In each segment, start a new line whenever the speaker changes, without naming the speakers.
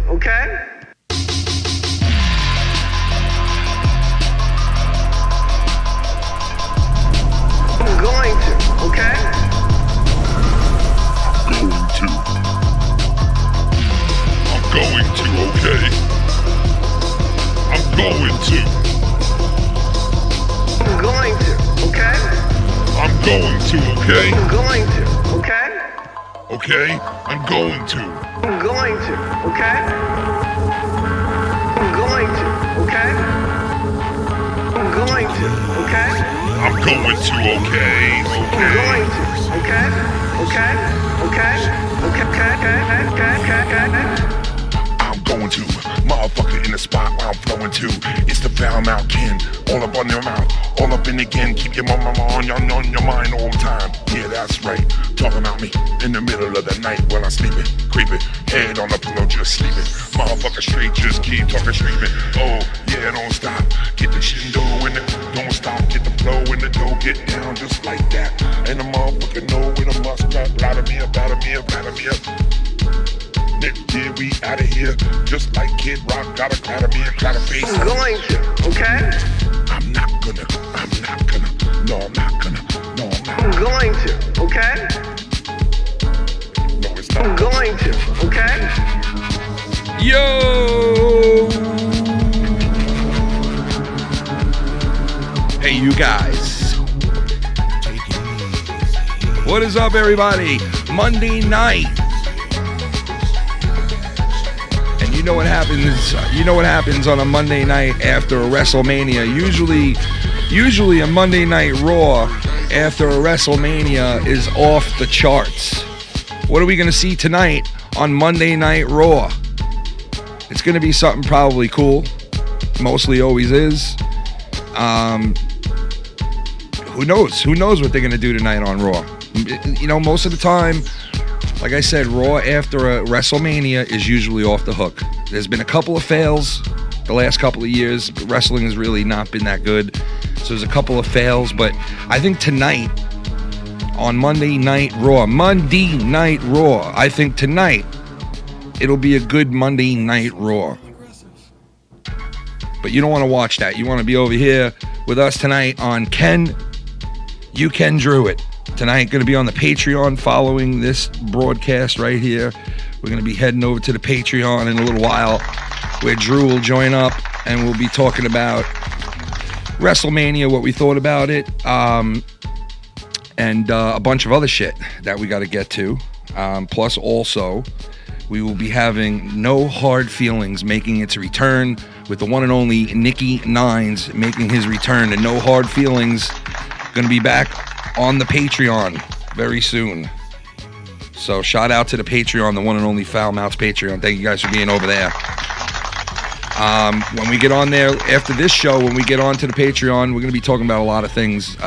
okay? I'm going to, okay?
I'm going to, okay? I'm going to.
I'm going to, okay?
I'm going to, okay?
I'm going to, okay?
Okay? I'm going to.
I'm going to, okay? I'm going to, okay? I'm going to, okay?
I'm going to, okay?
I'm going to, okay? Okay? Okay? Okay?
I'm going to, motherfucker in the spot where I'm flowing to. It's the foul mouth kin, all up on your mouth, all up in again. Keep your mama on your mind all the time. Yeah, that's right. Talking about me in the middle of the night while I'm sleeping, creeping, head on the pillow, just sleeping. Motherfucker straight, just keep talking, streaming. Oh yeah, don't stop. Get the shit in it, don't stop. Get the flow in the dough, get down just like that. And the motherfucker know when I must rap, ladder me up, ladder me up, ladder me up. Next year we out of here, just like Kid Rock, gotta clatter me a clatter face.
I'm going to, okay?
I'm not gonna, no I'm not gonna, no I'm not.
I'm going to, okay?
No it's not.
I'm going to, okay?
Yo! Hey, you guys. What is up, everybody? Monday night. And you know what happens? You know what happens on a Monday night after a WrestleMania? Usually a Monday Night Raw after a WrestleMania is off the charts. What are we going to see tonight on Monday Night Raw? It's going to be something probably cool. Mostly always is. Who knows? Who knows what they're going to do tonight on Raw? You know, most of the time, like I said, Raw after a WrestleMania is usually off the hook. There's been a couple of fails the last couple of years. Wrestling has really not been that good. So there's a couple of fails. But I think tonight on Monday Night Raw, I think tonight it'll be a good Monday Night Raw. But you don't want to watch that. You want to be over here with us tonight on You Can Drew It. Tonight, going to be on the Patreon following this broadcast right here. We're going to be heading over to the Patreon in a little while where Drew will join up and we'll be talking about WrestleMania, what we thought about it, and a bunch of other shit that we got to get to. Plus, also, we will be having No Hard Feelings making its return with the one and only Nicky Nines making his return to No Hard Feelings. Going to be back on the Patreon very soon. So shout out to the Patreon, the one and only Foulmouths Patreon. Thank you guys for being over there. When we get on there after this show, when we get on to the Patreon, we're going to be talking about a lot of things.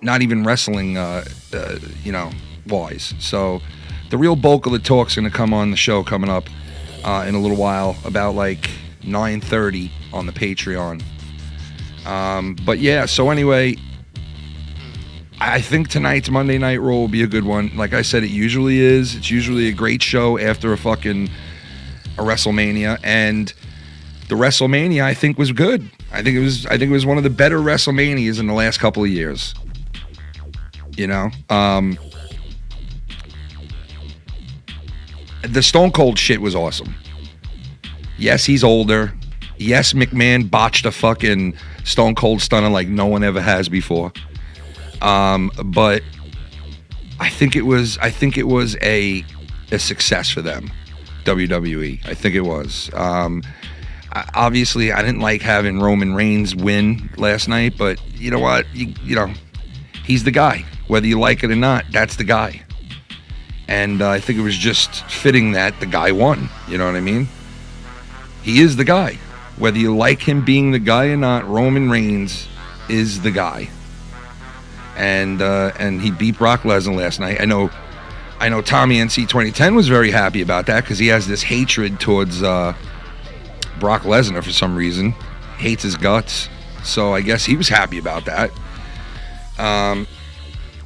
Not even wrestling, wise. So the real bulk of the talk's going to come on the show coming up in a little while, about like 9:30 on the Patreon. But yeah, so anyway, I think tonight's Monday Night Raw will be a good one. Like I said, it usually is. It's usually a great show after a WrestleMania, and the WrestleMania I think was good. I think it was one of the better WrestleManias in the last couple of years. You know, the Stone Cold shit was awesome. Yes, he's older. Yes, McMahon botched a fucking Stone Cold Stunner like no one ever has before. But I think it was a success for them, WWE. I think it was. Obviously, I didn't like having Roman Reigns win last night, but you know what? You know, he's the guy. Whether you like it or not, that's the guy. And I think it was just fitting that the guy won. You know what I mean? He is the guy. Whether you like him being the guy or not, Roman Reigns is the guy. And he beat Brock Lesnar last night. I know Tommy NC 2010 was very happy about that because he has this hatred towards Brock Lesnar for some reason. Hates his guts. So I guess he was happy about that.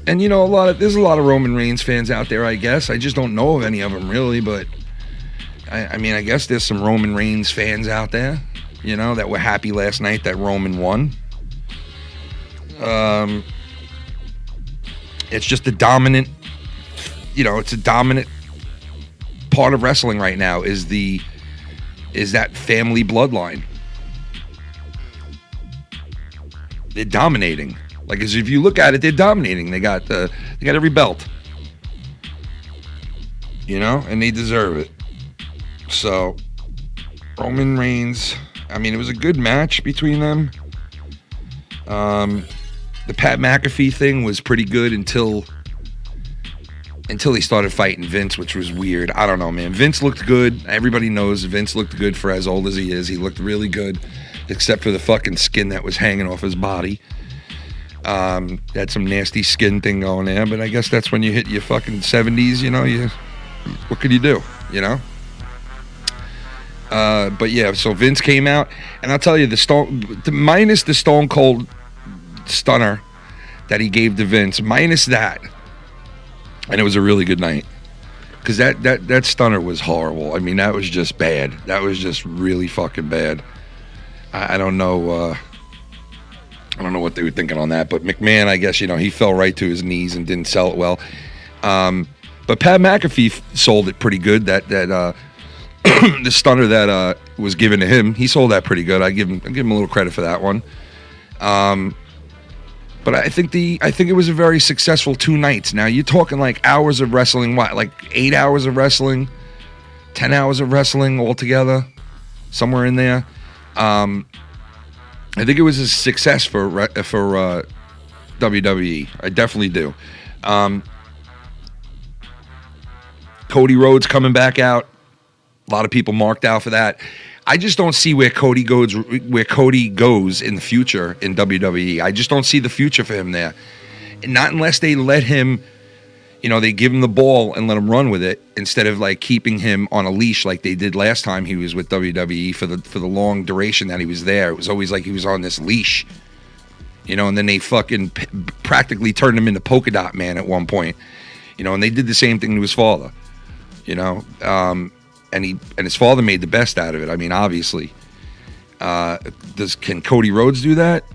And there's a lot of Roman Reigns fans out there, I guess. I just don't know of any of them really, but I mean, I guess there's some Roman Reigns fans out there, that were happy last night that Roman won. It's just a dominant, it's a dominant part of wrestling right now is that family bloodline. They're dominating. Like, as if you look at it, they're dominating. They got every belt, and they deserve it. So, Roman Reigns. I mean, it was a good match between them. The Pat McAfee thing was pretty good until he started fighting Vince, which was weird. I don't know, man. Vince looked good. Everybody knows Vince looked good for as old as he is. He looked really good, except for the fucking skin that was hanging off his body. Had some nasty skin thing going there, but I guess that's when you hit your fucking 70s, what could you do, But yeah, so Vince came out, and I'll tell you, minus the Stone Cold Stunner that he gave to Vince, minus that, and it was a really good night, because that Stunner was horrible. I mean, that was just bad. That was just really fucking bad. I don't know. I don't know what they were thinking on that, but McMahon, I guess, he fell right to his knees and didn't sell it well. But Pat McAfee sold it pretty good. That the Stunner that was given to him, he sold that pretty good. I give him a little credit for that one. But I think it was a very successful 2 nights. Now you're talking like hours of wrestling, like 8 hours of wrestling, 10 hours of wrestling altogether, somewhere in there. I think it was a success for WWE. I definitely do. Cody Rhodes coming back out. A lot of people marked out for that. I just don't see where Cody goes in the future in WWE. I just don't see the future for him there. And not unless they let him, they give him the ball and let him run with it instead of like keeping him on a leash like they did last time he was with WWE for the long duration that he was there. It was always like he was on this leash, and then they fucking practically turned him into Polka Dot Man at one point, and they did the same thing to his father, and his father made the best out of it. I mean, obviously, can Cody Rhodes do that?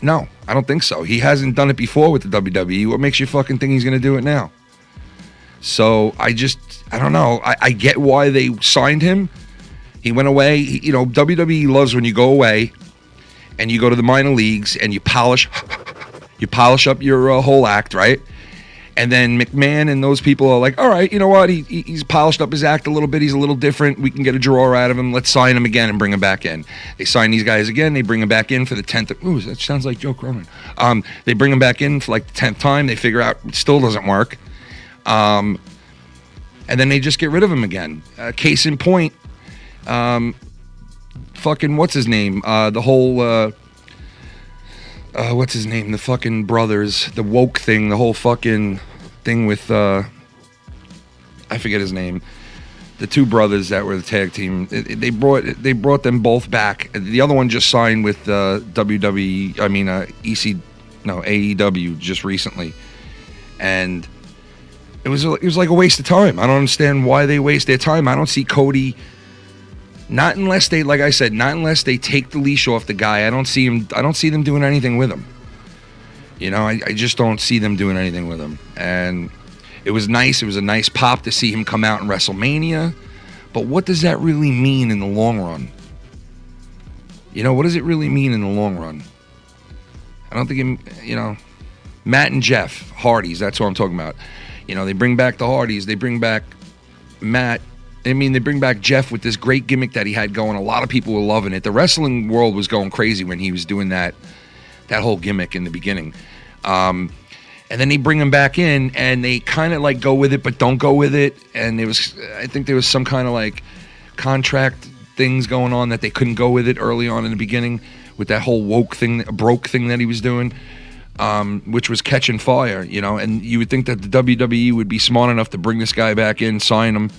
No, I don't think so. He hasn't done it before with the WWE. What makes you fucking think he's going to do it now? So I don't know. I get why they signed him. He went away. WWE loves when you go away and you go to the minor leagues and you polish up your whole act, right? And then McMahon and those people are like, all right, you know what? He's polished up his act a little bit. He's a little different. We can get a draw out of him. Let's sign him again and bring him back in. They sign these guys again. They bring him back in for the 10th. Ooh, that sounds like Joe Cronin. They bring him back in for like the 10th time. They figure out it still doesn't work. And then they just get rid of him again. Case in point, fucking what's his name? The whole... what's his name? The fucking brothers, the woke thing, the whole fucking thing with I forget his name. The 2 brothers that were the tag team. They brought them both back. The other one just signed with WWE. I mean AEW just recently, and it was like a waste of time. I don't understand why they waste their time. I don't see Cody. Not unless they, like I said, not unless they take the leash off the guy. I don't see them doing anything with him. I just don't see them doing anything with him. And it was nice. It was a nice pop to see him come out in WrestleMania. But what does that really mean in the long run? What does it really mean in the long run? I don't think, Matt and Jeff Hardys, that's who I'm talking about. They bring back the Hardys. They bring back Matt. They bring back Jeff with this great gimmick that he had going. A lot of people were loving it. The wrestling world was going crazy when he was doing that whole gimmick in the beginning. And then they bring him back in, and they kind of like go with it, but don't go with it. And I think there was some kind of like contract things going on that they couldn't go with it early on in the beginning with that whole woke thing, broke thing that he was doing, which was catching fire, And you would think that the WWE would be smart enough to bring this guy back in, sign him,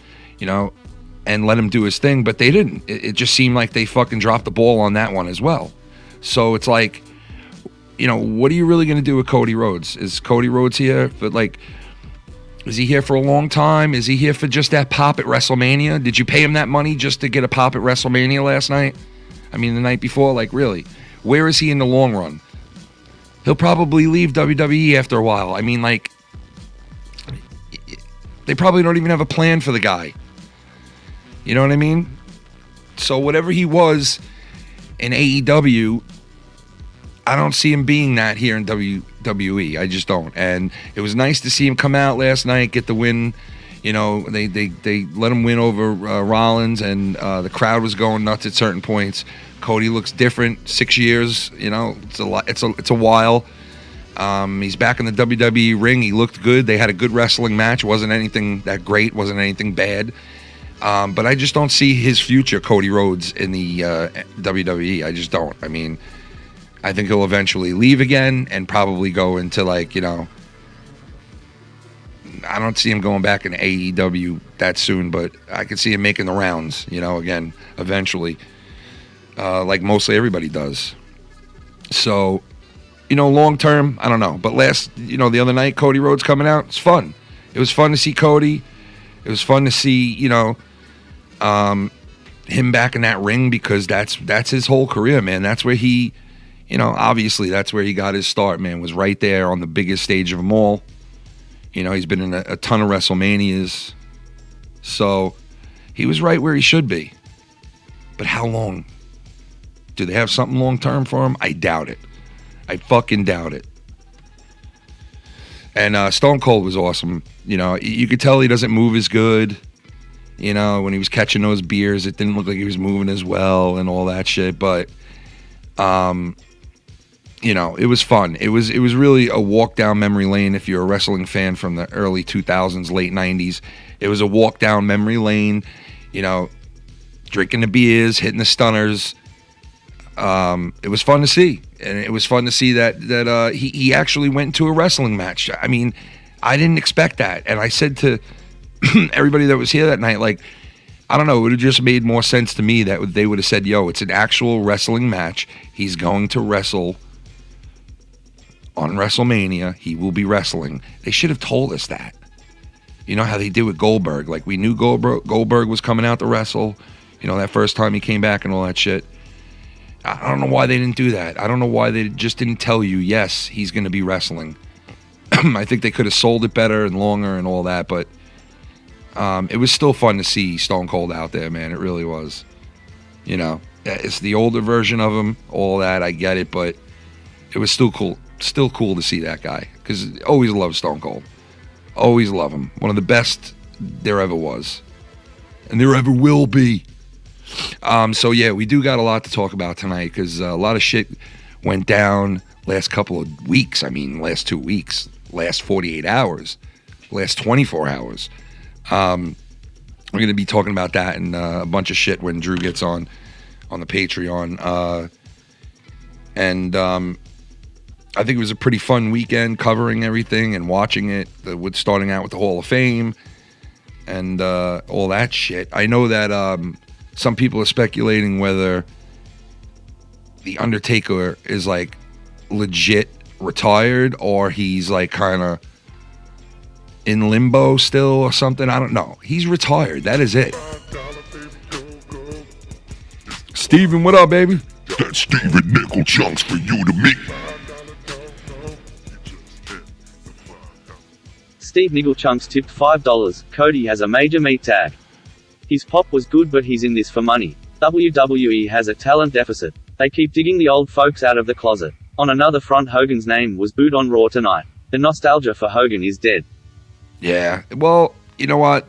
and let him do his thing, but they didn't. It just seemed like they fucking dropped the ball on that one as well. So it's like, what are you really going to do with Cody Rhodes? Is Cody Rhodes here? But like, is he here for a long time? Is he here for just that pop at WrestleMania? Did you pay him that money just to get a pop at WrestleMania last night? I mean, the night before? Like, really? Where is he in the long run? He'll probably leave WWE after a while. I mean, like, they probably don't even have a plan for the guy. You know what I mean? So whatever he was in AEW, I don't see him being that here in WWE. I just don't. And it was nice to see him come out last night, get the win. They let him win over Rollins, and the crowd was going nuts at certain points. Cody looks different. 6 years, it's a lot. It's a while. He's back in the WWE ring. He looked good. They had a good wrestling match. Wasn't anything that great. Wasn't anything bad. But I just don't see his future, Cody Rhodes, in the WWE. I just don't. I mean, I think he'll eventually leave again and probably go into I don't see him going back in AEW that soon, but I could see him making the rounds, again, eventually, like mostly everybody does. So, long term, I don't know. But the other night, Cody Rhodes coming out, it's fun. It was fun to see Cody. It was fun to see, him back in that ring, because that's his whole career, man. That's where he, obviously that's where he got his start, man, was right there on the biggest stage of them all. He's been in a ton of WrestleManias. So he was right where he should be. But how long? Do they have something long term for him? I doubt it. I fucking doubt it. And Stone Cold was awesome. You could tell he doesn't move as good. When he was catching those beers, it didn't look like he was moving as well and all that shit. But, it was fun. It was really a walk down memory lane if you're a wrestling fan from the early 2000s, late 90s. It was a walk down memory lane, drinking the beers, hitting the stunners. It was fun to see. And it was fun to see that he actually went into a wrestling match. I mean, I didn't expect that. And I said to everybody that was here that night, like, I don't know, it would have just made more sense to me that they would have said, yo, it's an actual wrestling match. He's going to wrestle on WrestleMania. He will be wrestling. They should have told us that. You know how they did with Goldberg. Like, we knew Goldberg was coming out to wrestle, that first time he came back and all that shit. I don't know why they didn't do that. I don't know why they just didn't tell you, yes, he's going to be wrestling. I think they could have sold it better and longer and all that, but it was still fun to see Stone Cold out there, man. It really was. It's the older version of him, all that, I get it, but it was still cool. Still cool to see that guy, because always loved Stone Cold. Always love him. One of the best there ever was. And there ever will be. So yeah, we do got a lot to talk about tonight, because a lot of shit went down last couple of weeks. I mean, last 2 weeks, last 48 hours, last 24 hours. We're going to be talking about that and a bunch of shit when Drew gets on the Patreon. And I think it was a pretty fun weekend covering everything and watching it, with starting out with the Hall of Fame and all that shit. I know that some people are speculating whether The Undertaker is like legit retired or he's like kind of in limbo still or something. I don't know. He's retired. That is it. Steven, what up, baby?
That's Steven Nickel Chunks for you to me.
Steve Nigglechunks tipped $5. Cody has a major meat tag. His pop was good, but he's in this for money. WWE has a talent deficit. They keep digging the old folks out of the closet. On another front, Hogan's name was booed on Raw tonight. The nostalgia for Hogan is dead.
Yeah, well, you know what?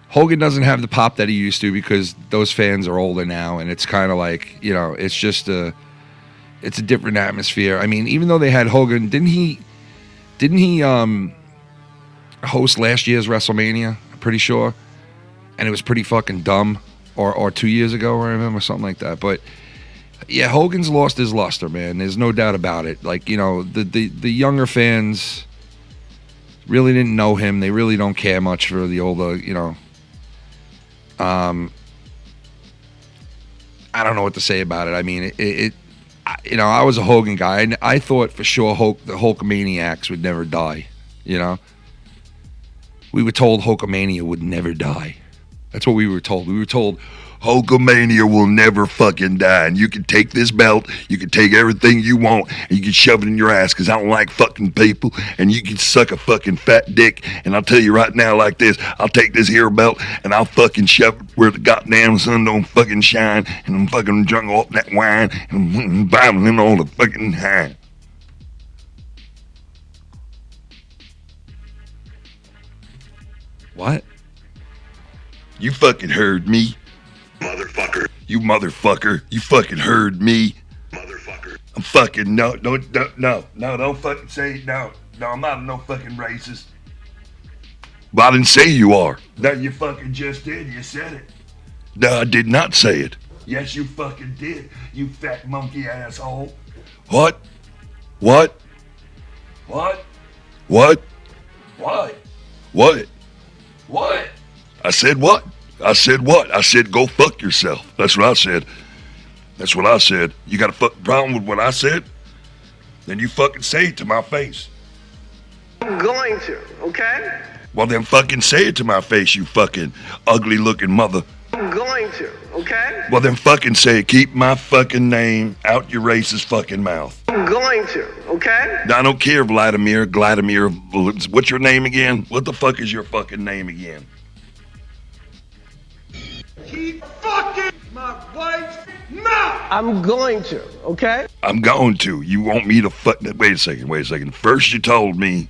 Hogan doesn't have the pop that he used to, because those fans are older now, and it's kind of like, it's just it's a different atmosphere. I mean, even though they had Hogan, didn't he host last year's WrestleMania? I'm pretty sure. And it was pretty fucking dumb. Or 2 years ago, I remember, something like that. But yeah, Hogan's lost his luster, man. There's no doubt about it. Like, the younger fans really didn't know him. They really don't care much for the older, I don't know what to say about it. I mean, I was a Hogan guy, and I thought for sure the Hulkamaniacs would never die. We were told Hulkamania would never die. That's what we were told. We were told Hulkamania will never fucking die, and you can take this belt, you can take everything you want, and you can shove it in your ass, because I don't like fucking people, and you can suck a fucking fat dick, and I'll tell you right now like this, I'll take this here belt, and I'll fucking shove it where the goddamn sun don't fucking shine, and I'm fucking drunk off that wine, and I'm battling all the fucking time. What? You fucking heard me.
Motherfucker.
You motherfucker. You fucking heard me.
Motherfucker.
I'm fucking no, don't fucking say no. No, I'm not no fucking racist. But I didn't say you are. No, you fucking just did. You said it. No, I did not say it. Yes, you fucking did. You fat monkey asshole. What? What? What? What? What? What? What? I said what? I said what? I said go fuck yourself. That's what I said. That's what I said. You got a fucking problem with what I said? Then you fucking say it to my face.
I'm going to, okay?
Well, then fucking say it to my face, you fucking ugly looking mother.
I'm going to, okay?
Well, then fucking say it. Keep my fucking name out your racist fucking mouth.
I'm going to, okay?
I don't care, Vladimir. What's your name again? What the fuck is your fucking name again?
Keep fucking my wife's mouth! I'm going to, okay?
I'm going to. You want me to fuck... Wait a second. First you told me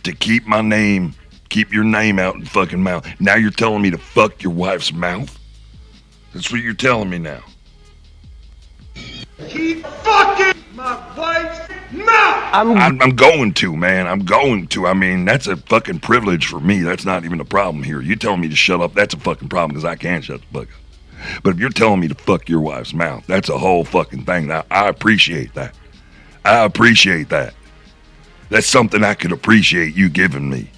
to keep your name out in fucking mouth. Now you're telling me to fuck your wife's mouth? That's what you're telling me now.
Keep fucking my wife's mouth!
I'm going to, man. I'm going to. I mean, that's a fucking privilege for me. That's not even a problem here. You telling me to shut up, that's a fucking problem because I can't shut the fuck up. But if you're telling me to fuck your wife's mouth, that's a whole fucking thing. I appreciate that. I appreciate that. That's something I could appreciate you giving me.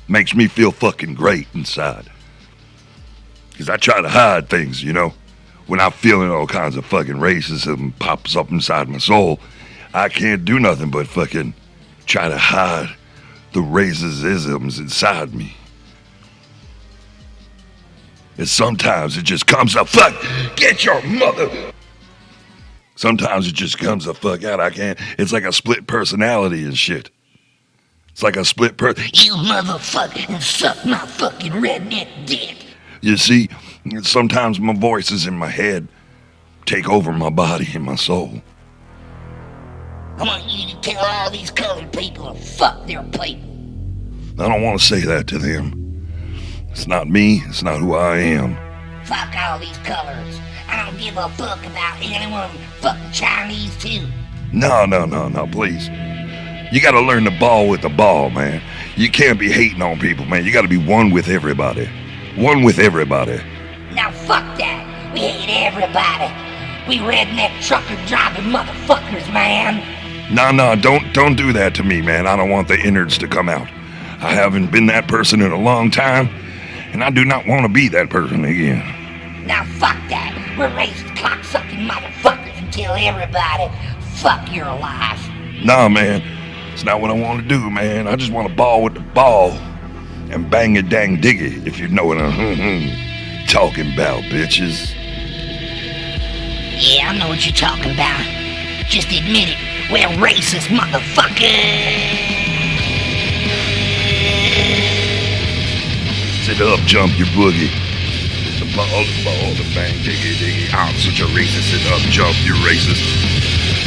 Makes me feel fucking great inside. Because I try to hide things, When I'm feeling all kinds of fucking racism pops up inside my soul, I can't do nothing but fucking try to hide the racisms inside me. And sometimes it just comes the fuck, get your mother. Sometimes it just comes the fuck out. I can't, it's like a split personality and shit. It's like a split
You motherfucker, suck my fucking redneck dick.
You see, sometimes my voices in my head take over my body and my soul.
I want you to tell all these colored people to fuck their people.
I don't want to say that to them. It's not me. It's not who I am.
Fuck all these colors. I don't give a fuck about anyone fucking Chinese too.
No, please. You gotta learn to ball with the ball, man. You can't be hating on people, man. You gotta be one with everybody. One with everybody.
Now fuck that. We hate everybody. We redneck trucker driving motherfuckers, man.
No, don't do that to me, man. I don't want the innards to come out. I haven't been that person in a long time, and I do not want to be that person again.
Now fuck that. We're racist cocksucking motherfuckers and tell everybody, fuck your life.
Nah, man. It's not what I want to do, man. I just want to ball with the ball and bang a dang diggy, if you know what I'm talking about, bitches.
Yeah, I know what you're talking about. Just admit it. We're racist, motherfucker.
Sit up, jump your boogie. The ball, the bang, diggy. I'm such a racist. Sit up, jump, you're racist.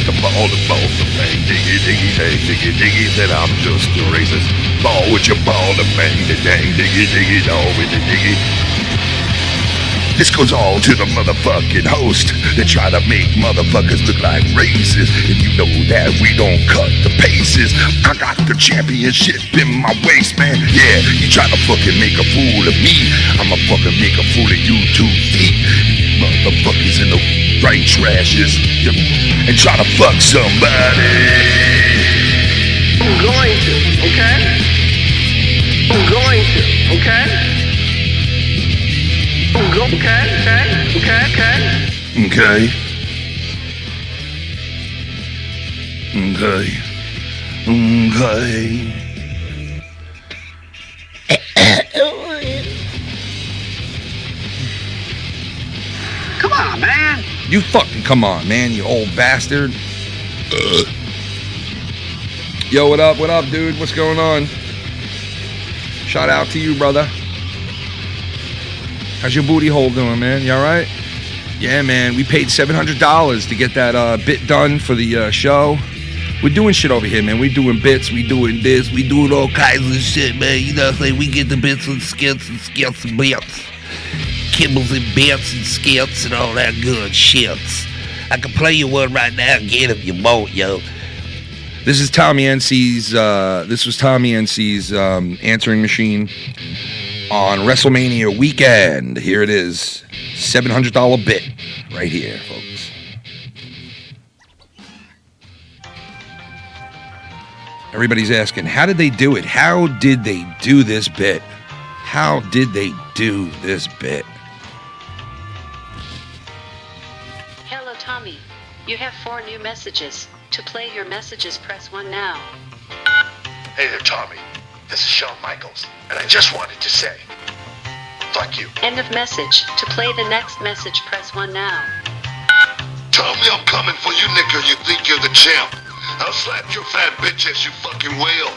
The ball, the bang, diggy. Hey, diggy. Said I'm just a racist. Ball with your ball, the bang, the dang, diggy. Dog with the diggy. This goes all to the motherfucking host that try to make motherfuckers look like racists. And you know that we don't cut the paces. I got the championship in my waist, man. Yeah, you try to fucking make a fool of me, I'ma fucking make a fool of you too. You motherfuckers in the right trashes and try to fuck somebody.
I'm going to, okay? I'm going to, okay?
Okay. Okay.
Come on, man.
You fucking come on, man, you old bastard. Yo, what up, dude? What's going on? Shout out to you, brother. How's your booty hole doing, man? You all right? Yeah, man, we paid $700 to get that bit done for the show. We're doing shit over here, man. We doing bits, we doing this, we doing all kinds of shit, man. You know what I'm saying? We get the bits and skits and bits. Kibbles and bits and skits and all that good shits. I can play you one right now again if you want, yo. This is Tommy NC's, answering machine on WrestleMania weekend. Here it is. $700 bit right here, folks. Everybody's asking, how did they do it? How did they do this bit? How did they do this bit?
Hello, Tommy. You have 4 new messages. To play your messages, press 1 now.
Hey there, Tommy. This is Shawn Michaels, and I just wanted to say, fuck you.
End of message. To play the next message, press 1 now.
Tommy, I'm coming for you, nigga. You think you're the champ. I'll slap your fat bitch as you fucking wail.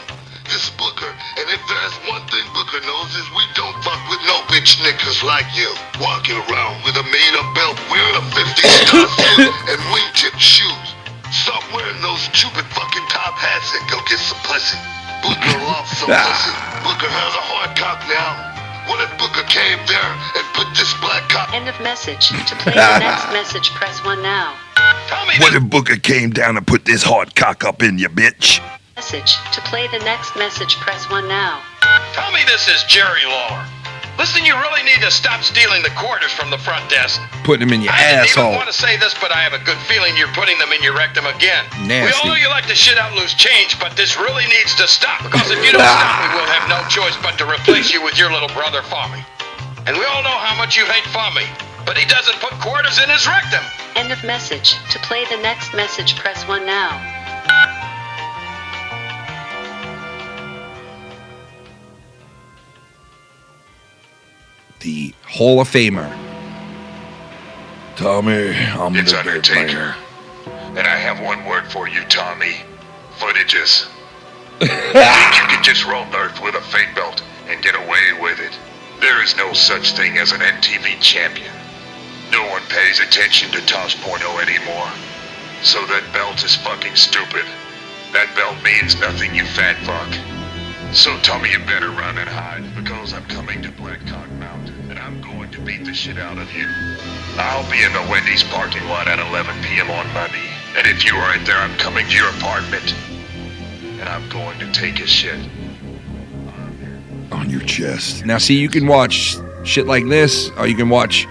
This is Booker, and if there's one thing Booker knows is we don't fuck with no bitch niggas like you. Walking around with a made-up belt, wearing a 50-star suit, and wingtip shoes. Stop wearing those stupid fucking top hats and go get some pussy. Booker loves some pussy. Booker has a hard cock now. What if Booker came there and put this black cock...
End of message. To play the next message, press 1 now.
Tommy, what if Booker came down and put this hard cock up in you, bitch?
Message. To play the next message, press 1 now.
Tommy, this is Jerry Lawler. Listen, you really need to stop stealing the quarters from the front desk.
Putting them in your
I didn't
asshole.
even want to say this, but I have a good feeling you're putting them in your rectum again.
Nasty.
We all know you like to shit out loose change, but this really needs to stop. Because if you don't stop, we will have no choice but to replace you with your little brother, Fommy. And we all know how much you hate Fommy, but he doesn't put quarters in his rectum.
End of message. To play the next message, press 1 now.
The Hall of Famer. Tommy, I'm
It's
the
Undertaker. And I have one word for you, Tommy. Footages. You think you can just roll Earth with a fake belt and get away with it? There is no such thing as an MTV champion. No one pays attention to Tosh.0 anymore. So that belt is fucking stupid. That belt means nothing, you fat fuck. So Tommy, you better run and hide, because I'm coming to Blackcock Mountain, and I'm going to beat the shit out of you. I'll be in the Wendy's parking lot at 11 p.m. on Monday, and if you aren't there, I'm coming to your apartment, and I'm going to take a shit
on your chest. Now, see, you can watch shit like this, or you can watch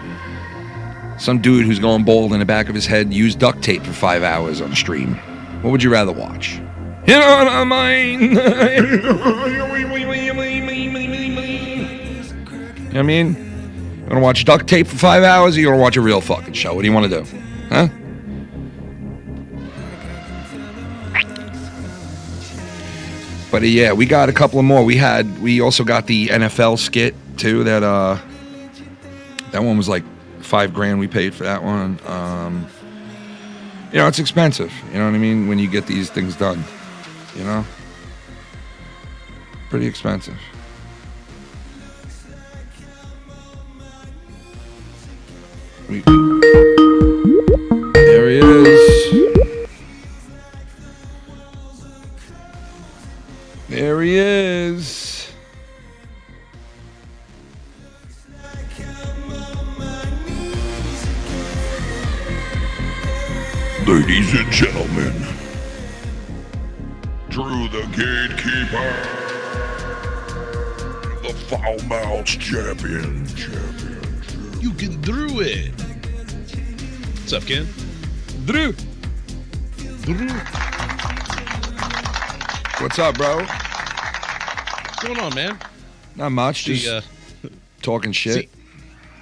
some dude who's going bald in the back of his head use duct tape for 5 hours on stream. What would you rather watch? You know what I mean? You know what I mean? You want to watch duct tape for 5 hours, or you want to watch a real fucking show? What do you want to do? Huh? But yeah, we got a couple of more. We also got the NFL skit too. That one was like $5,000 we paid for that one. You know, it's expensive. You know what I mean? When you get these things done, you know, pretty expensive. There he is. There he is.
Ladies and gentlemen, Drew the Gatekeeper, the Foulmouths champion.
You can do it. What's up, Ken?
Drew. What's up, bro?
What's going on, man?
Not much. Just talking shit.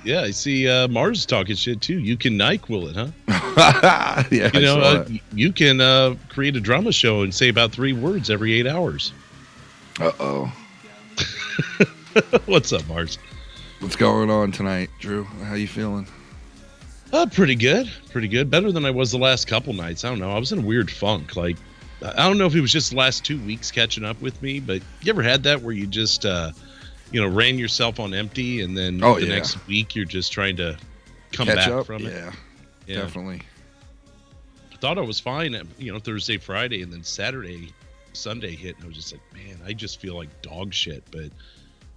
Yeah, I see Mars talking shit too. You can NyQuil it, huh?
Yeah,
You
I saw
know,
that.
you can create a drama show and say about 3 words every 8 hours.
Uh-oh.
What's up, Mars?
What's going on tonight, Drew? How you feeling?
Pretty good. Pretty good. Better than I was the last couple nights. I don't know. I was in a weird funk. Like, I don't know if it was just the last 2 weeks catching up with me, but you ever had that where you just, ran yourself on empty and then the next week you're just trying to come
Catch
back
up?
from it?
Yeah, definitely.
Thought I was fine, Thursday, Friday, and then Saturday, Sunday hit, and I was just like, man, I just feel like dog shit, but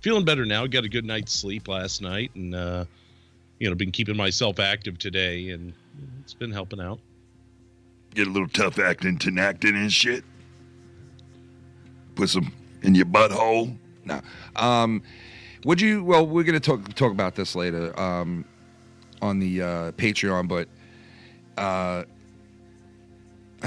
feeling better now. Got a good night's sleep last night, and been keeping myself active today, and it's been helping out.
Get a little tough acting and shit. Put some in your butthole.
No. We're going to talk about this later on the Patreon, but I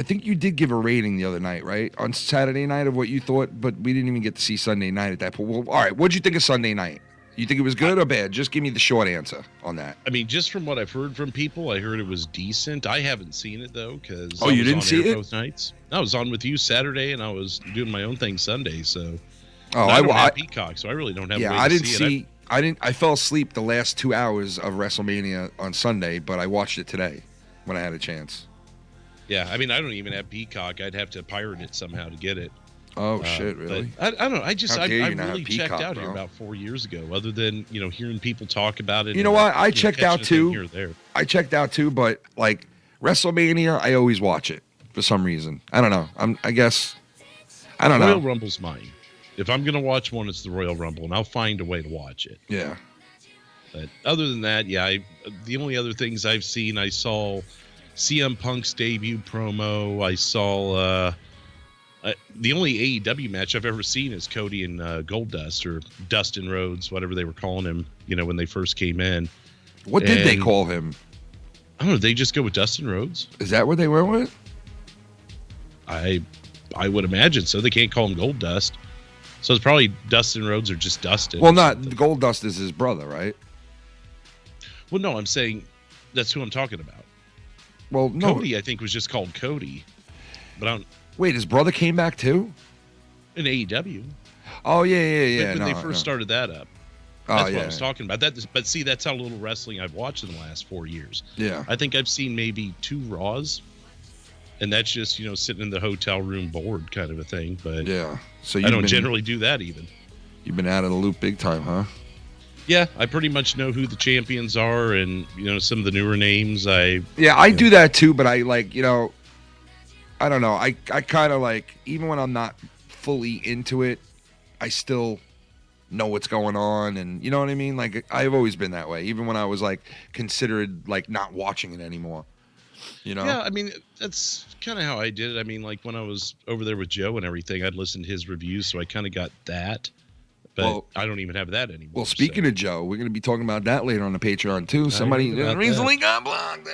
think you did give a rating the other night, right? On Saturday night of what you thought, but we didn't even get to see Sunday night at that point. Well, all right, what'd you think of Sunday night? You think it was good or bad? Just give me the short answer on that.
I mean, just from what I've heard from people, I heard it was decent. I haven't seen it, though, because
you didn't see it?
Both nights. I was on with you Saturday, and I was doing my own thing Sunday, so...
I
don't have Peacock, so I really don't have a way to see it.
I fell asleep the last 2 hours of WrestleMania on Sunday, but I watched it today when I had a chance.
Yeah, I mean, I don't even have Peacock. I'd have to pirate it somehow to get it.
Oh, shit, really?
I don't know. I really
Peacock,
checked out
bro.
here about 4 years ago, other than, hearing people talk about it.
You know what? I checked out, too.
Here or there.
I checked out, too, but, like, WrestleMania, I always watch it for some reason. I don't know. I don't know.
Royal Rumble's mine. If I'm going to watch one, it's the Royal Rumble, and I'll find a way to watch it.
Yeah.
But other than that, the only other things I've seen, I saw CM Punk's debut promo. I saw the only AEW match I've ever seen is Cody and Goldust, or Dustin Rhodes, whatever they were calling him, when they first came in.
What did they call him?
I don't know. They just go with Dustin Rhodes?
Is that what they went with?
I would imagine so. They can't call him Goldust. So it's probably Dustin Rhodes or just Dustin.
Well, Goldust is his brother, right?
Well, no, I'm saying that's who I'm talking about.
Well, no.
Cody, I think, was just called Cody. But I don't...
Wait, his brother came back too?
In AEW.
Oh, yeah.
When they first started that up. That's what I was talking about. But see, that's how little wrestling I've watched in the last 4 years.
Yeah.
I think I've seen maybe 2 Raws. And that's just, sitting in the hotel room bored kind of a thing. But
yeah. So
I don't generally do that even.
You've been out of the loop big time, huh?
Yeah, I pretty much know who the champions are and, some of the newer names. I
do that too, but I like, I don't know. I kind of like, even when I'm not fully into it, I still know what's going on. And you know what I mean? Like, I've always been that way, even when I was like considered like not watching it anymore. Yeah,
I mean, that's kind of how I did it. I mean, like when I was over there with Joe and everything, I'd listen to his reviews, so I kind of got that. But I don't even have that anymore.
Well, speaking of Joe, we're going to be talking about that later on the Patreon too. Somebody recently got blocked.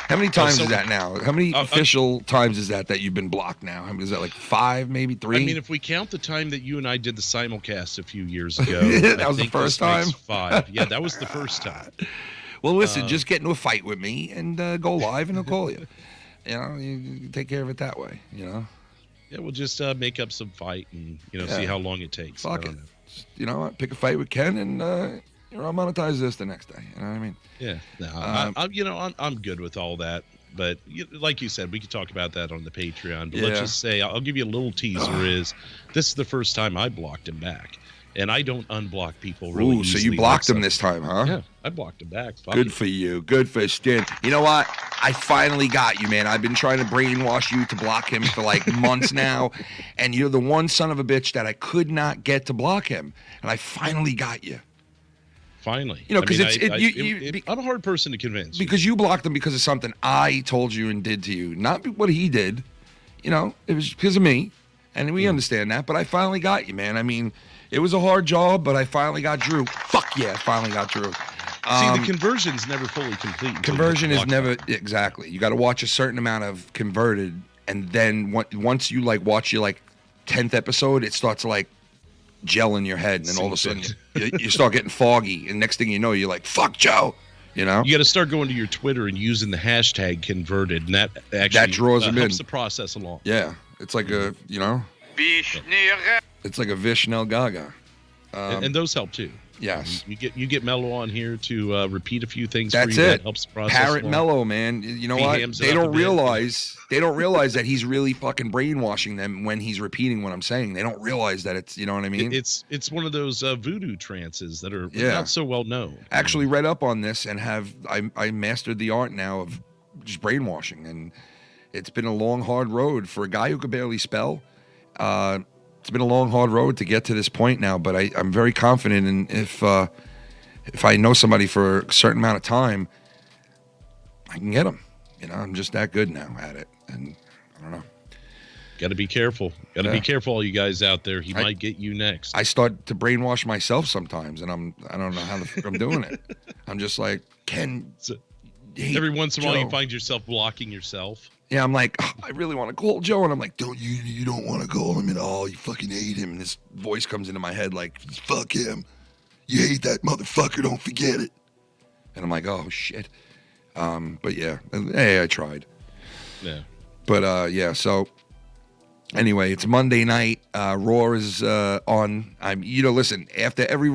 How many times is that now? How many official times is that you've been blocked now? Is that like 5, maybe 3?
I mean, if we count the time that you and I did the simulcast a few years ago,
that was the first time.
5. Yeah, that was the first time.
Well, listen, just get into a fight with me and go live, and I'll call you. You take care of it that way.
Yeah, we'll just make up some fight and see how long it takes.
Fuck it. You know what? Pick a fight with Ken and I'll monetize this the next day. You know what I mean?
Yeah. No, I'm good with all that. But like you said, we could talk about that on the Patreon. But let's just say, I'll give you a little teaser. This is the first time I blocked him back. And I don't unblock people really easily.
So you blocked him this time, huh?
Yeah, I blocked him back.
Good for you. Good for Stin. You know what? I finally got you, man. I've been trying to brainwash you to block him for like months now. And you're the one son of a bitch that I could not get to block him. And I finally got you.
Finally.
Because
I'm a hard person to convince.
Because you blocked him because of something I told you and did to you. Not what he did. It was because of me. And we understand that. But I finally got you, man. I mean... It was a hard job, but I finally got Drew. Fuck yeah, I finally got Drew.
See, the conversion's never fully complete.
Conversion is never, exactly. You got to watch a certain amount of converted and then once you like watch your like 10th episode, it starts to like gel in your head, and then all of a sudden you start getting foggy, and next thing you know, you're like, fuck Joe. You know,
you got to start going to your Twitter and using the hashtag converted, and that actually
draws them
helps
in.
the process along.
Yeah, it's like a, you know, it's like a Vishnel Gaga.
And those help too.
Yes,
you get Mello on here to repeat a few things.
That's
for you.
it.
That helps the process.
Parrot
along.
Mello, man. You know what? They don't realize that he's really fucking brainwashing them when he's repeating what I'm saying. They don't realize that it's, you know what I mean?
It's one of those voodoo trances that are not so well known.
Actually, read up on this and I mastered the art now of just brainwashing, and it's been a long, hard road for a guy who could barely spell. It's been a long, hard road to get to this point now, but I'm very confident in if I know somebody for a certain amount of time, I can get them. You know, I'm just that good now at it, and I don't know.
Got to be careful. Got to be careful, all you guys out there. He might get you next.
I start to brainwash myself sometimes, and I don't know how the fuck I'm doing it. I'm just like, Ken.
Every once in a while, you find yourself blocking yourself.
Yeah, I'm like, oh, I really want to call Joe, and I'm like, you don't want to call him at all. You fucking hate him. And this voice comes into my head like, fuck him. You hate that motherfucker. Don't forget it. And I'm like, oh shit. But yeah, hey, I tried.
Yeah.
But yeah, so anyway, it's Monday night. Raw is on. Listen, after every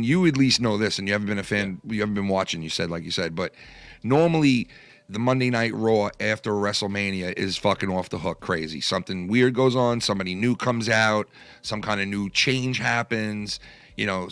you at least know this, and you haven't been a fan. You haven't been watching. You said, like you said, but normally the Monday Night Raw after WrestleMania is fucking off the hook crazy. Something weird goes on. Somebody new comes out. Some kind of new change happens. You know.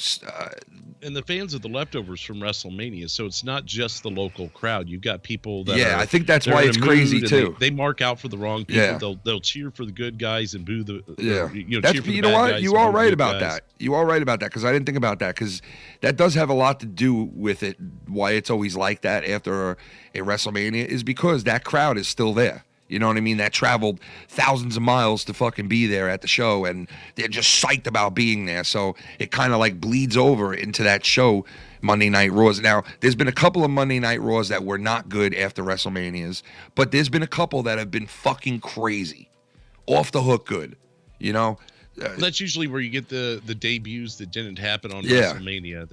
And the fans of the leftovers from WrestleMania, so it's not just the local crowd. You've got people that
I think that's why it's crazy too.
They mark out for the wrong people. Yeah. They'll cheer for the good guys and boo the cheer for the bad guys.
You are right about that. You are right about that, because I didn't think about that, because that does have a lot to do with it. Why it's always like that after a WrestleMania is because that crowd is still there. You know what I mean? That traveled thousands of miles to fucking be there at the show, and they're just psyched about being there. So it kind of like bleeds over into that show, Monday Night Raws. Now, there's been a couple of Monday Night Raws that were not good after WrestleManias, but there's been a couple that have been fucking crazy. Off the hook good, you know?
That's usually where you get the debuts that didn't happen on WrestleMania.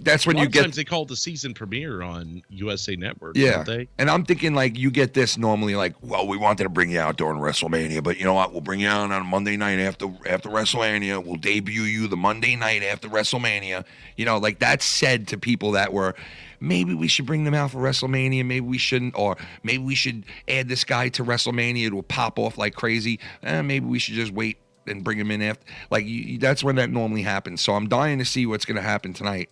That's when you get. Sometimes they call it the season premiere on USA Network. Don't they?
And I'm thinking like you get this normally like, well, we wanted to bring you out during WrestleMania, but you know what? We'll bring you out on Monday night after WrestleMania. We'll debut you the Monday night after WrestleMania. You know, like that's said to people that were. Maybe we should bring them out for WrestleMania. Maybe we shouldn't. Or maybe we should add this guy to WrestleMania. It will pop off like crazy. Maybe we should just wait and bring him in after. Like, that's when that normally happens. So I'm dying to see what's going to happen tonight.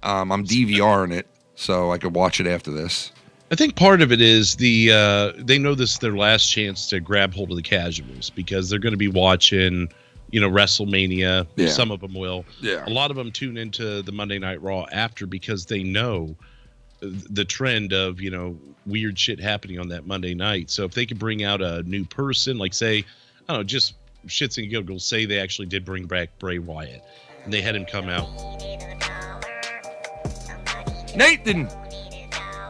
I'm DVRing it so I could watch it after this.
I think part of it is they know this is their last chance to grab hold of the casuals, because they're going to be watching WrestleMania.
Yeah.
Some of them will.
Yeah.
A lot of them tune into the Monday Night Raw after, because they know the trend of, weird shit happening on that Monday night. So if they could bring out a new person, like say, I don't know, just shits and giggles, say they actually did bring back Bray Wyatt and they had him come out.
Nathan!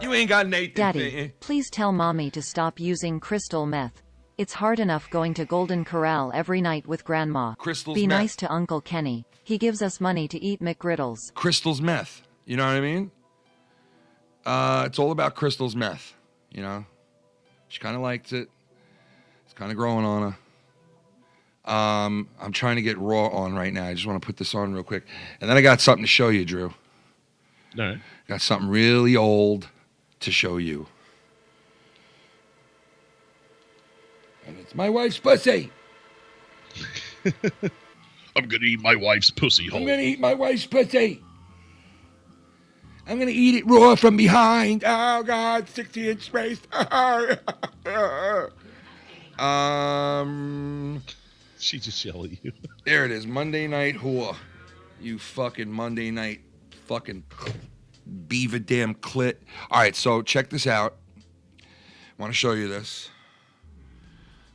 You ain't got Nathan.
Daddy, please tell mommy to stop using crystal meth. It's hard enough going to Golden Corral every night with Grandma.
Crystal's
Be
meth.
nice to Uncle Kenny. He gives us money to eat McGriddles.
Crystal's meth. You know what I mean? It's all about Crystal's meth. You know? She kind of likes it. It's kind of growing on her. I'm trying to get Raw on right now. I just want to put this on real quick. And then I got something to show you, Drew.
All right.
Got something really old to show you. And it's my wife's pussy.
I'm going to eat my wife's pussy hole.
I'm going to eat my wife's pussy. I'm going to eat it raw from behind. Oh, God, 60-inch space.
She just yelled at you.
There it is, Monday Night Whore. You fucking Monday night fucking beaver damn clit. All right, so check this out. I want to show you this.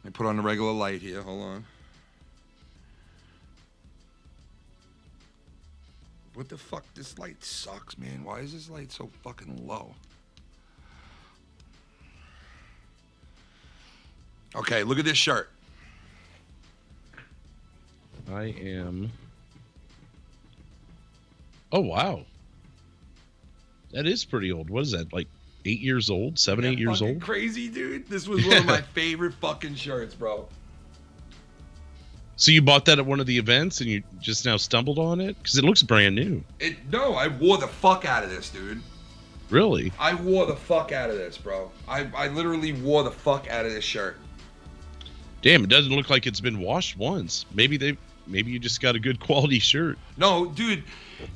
Let me put on the regular light here. Hold on. What the fuck? This light sucks, man. Why is this light so fucking low? Okay, look at this shirt.
I am. Oh wow, that is pretty old. What is that? Like 8 years old? 8 years old?
Crazy, dude. This was one of my favorite fucking shirts, bro.
So you bought that at one of the events and you just now stumbled on it? Because it looks brand new.
No, I wore the fuck out of this, dude.
Really?
I wore the fuck out of this, bro. I literally wore the fuck out of this shirt.
Damn, it doesn't look like it's been washed once. Maybe you just got a good quality shirt.
No, dude.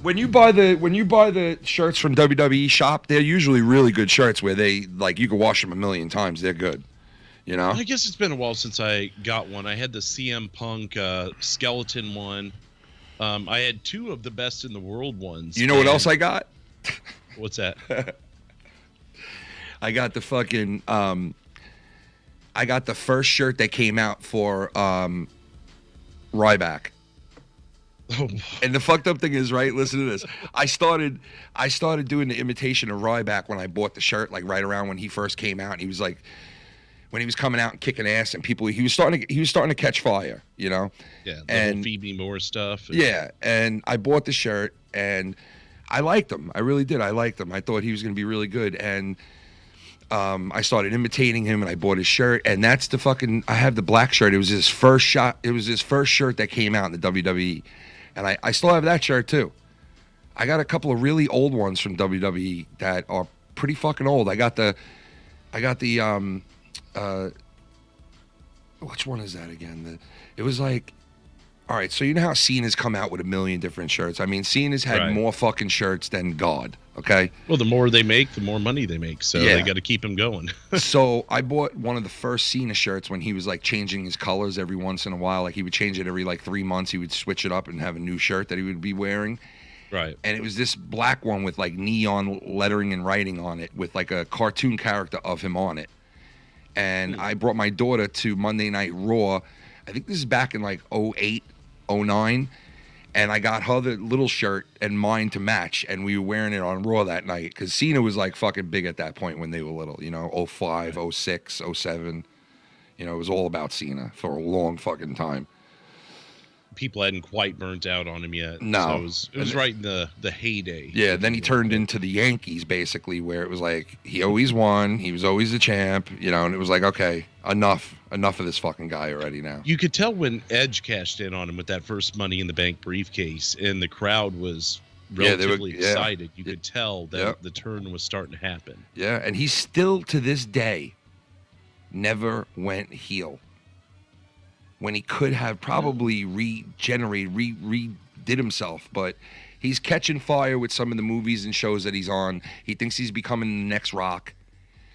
When you buy the shirts from WWE shop, they're usually really good shirts where they like you can wash them a million times. They're good. You know?
I guess it's been a while since I got one. I had the CM Punk skeleton one. I had 2 of the best in the world ones.
You know what else I got?
What's that?
I got the fucking I got the first shirt that came out for Ryback.
Oh.
And the fucked up thing is, right, listen to this. I started doing the imitation of Ryback when I bought the shirt, like right around when he first came out, and he was like when he was coming out and kicking ass, and people he was starting to catch fire, you know?
Yeah,
and
whole Feed Me More stuff.
Yeah, and I bought the shirt and I liked him. I really did. I liked him. I thought he was going to be really good, and I started imitating him, and I bought his shirt, and that's the fucking. I have the black shirt. It was his first shot. It was his first shirt that came out in the WWE, and I still have that shirt too. I got a couple of really old ones from WWE that are pretty fucking old. I got the which one is that again? It was like. All right, so you know how Cena's come out with a million different shirts. I mean, Cena's had more fucking shirts than God, okay?
Well, the more they make, the more money they make, so they got to keep them going.
So I bought one of the first Cena shirts when he was like changing his colors every once in a while. Like he would change it every like 3 months. He would switch it up and have a new shirt that he would be wearing.
Right.
And it was this black one with like neon lettering and writing on it with like a cartoon character of him on it. And I brought my daughter to Monday Night Raw. I think this is back in like 08. 09, and I got her the little shirt and mine to match, and we were wearing it on Raw that night because Cena was like fucking big at that point when they were little, you know, 05, 06, 07. You know, it was all about Cena for a long fucking time.
People hadn't quite burnt out on him yet.
No.
So it was right in the heyday.
Yeah, then he turned into the Yankees, basically, where it was like he always won, he was always the champ, you know, and it was like, okay, enough of this fucking guy already now.
You could tell when Edge cashed in on him with that first Money in the Bank briefcase, and the crowd was relatively excited. You could tell that the turn was starting to happen. Yeah,
and he's still, to this day, never went heel. When he could have probably regenerated, redid himself, but he's catching fire with some of the movies and shows that he's on. He thinks he's becoming the next Rock.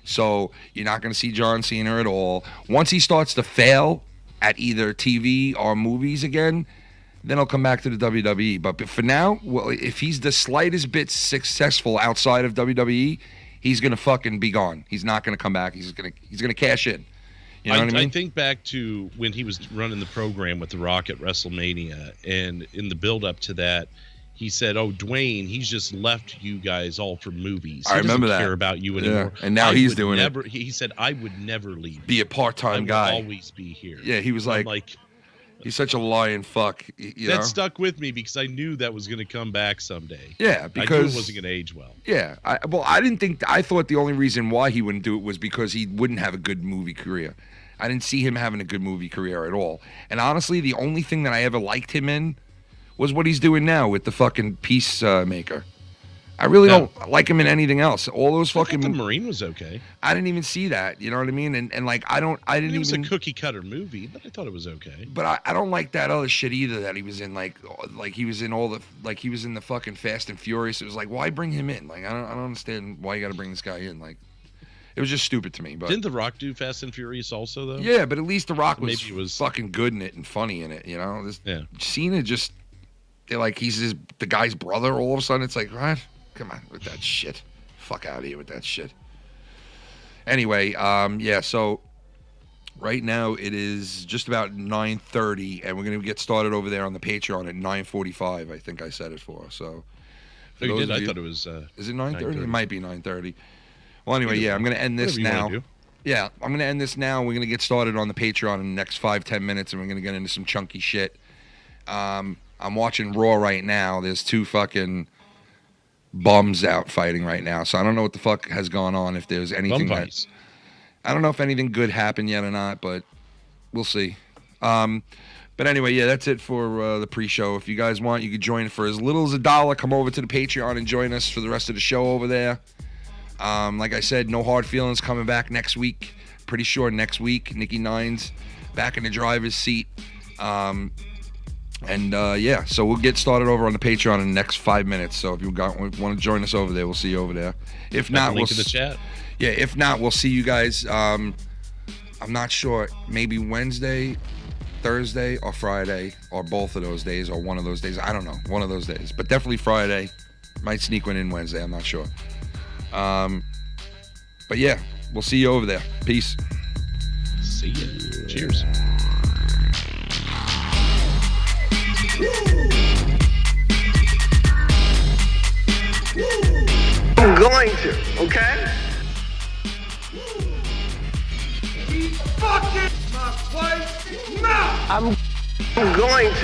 So you're not going to see John Cena at all. Once he starts to fail at either TV or movies again, then he'll come back to the WWE. But for now, well, if he's the slightest bit successful outside of WWE, he's going to fucking be gone. He's not going to come back. He's going to cash in. You know what I mean?
I think back to when he was running the program with The Rock at WrestleMania, and in the build-up to that, he said, "Oh, Dwayne, he's just left you guys all for movies.
I remember that.
Care about you anymore."
Yeah. And now he's doing it.
He said, "I would never leave.
Be a part-time guy.
Always be here."
Yeah, he was like, he's such a lying fuck.
That stuck with me because I knew that was going to come back someday.
Yeah, because
I knew it wasn't going to age well.
Yeah, I thought the only reason why he wouldn't do it was because he wouldn't have a good movie career. I didn't see him having a good movie career at all. And honestly, the only thing that I ever liked him in was what he's doing now with the fucking Peacemaker. I really don't like him in anything else. All those fucking.
The Marine was okay.
I didn't even see that. You know what I mean? And like it
was a cookie cutter movie, but I thought it was okay.
But I don't like that other shit either that he was in. Like he was in he was in the fucking Fast and Furious. It was like, why bring him in? Like I don't understand why you got to bring this guy in. Like. It was just stupid to me. But
didn't The Rock do Fast and Furious also, though?
Yeah, but at least The Rock was fucking good in it and funny in it, you know? Cena just, he's the guy's brother all of a sudden. It's like, what? Come on with that shit. Fuck out of here with that shit. Anyway, so right now it is just about 9:30, and we're going to get started over there on the Patreon at 9:45, I think I said it for. So,
I thought it was...
is it 9:30? It might be 9:30. Well, anyway, I'm going to end this now. Yeah, I'm going to end this now. We're going to get started on the Patreon in the next 5-10 minutes, and we're going to get into some chunky shit. I'm watching Raw right now. There's 2 fucking bums out fighting right now, so I don't know what the fuck has gone on, if there's anything that... I don't know if anything good happened yet or not, but we'll see. But anyway, yeah, that's it for the pre-show. If you guys want, you can join for as little as $1. Come over to the Patreon and join us for the rest of the show over there. Like I said, No Hard Feelings coming back next week. Pretty sure next week. Nikki Nines back in the driver's seat. Yeah, so we'll get started over on the Patreon in the next 5 minutes. So if you want to join us over there, we'll see you over there. If not,
link in the chat.
Yeah, if not, we'll see you guys. I'm not sure. Maybe Wednesday, Thursday, or Friday, or both of those days, or one of those days. I don't know. One of those days, but definitely Friday. Might sneak one in Wednesday. I'm not sure. But yeah, we'll see you over there. Peace.
See ya. Cheers.
I'm going to, okay? Fucking my wife's mouth! I'm going to.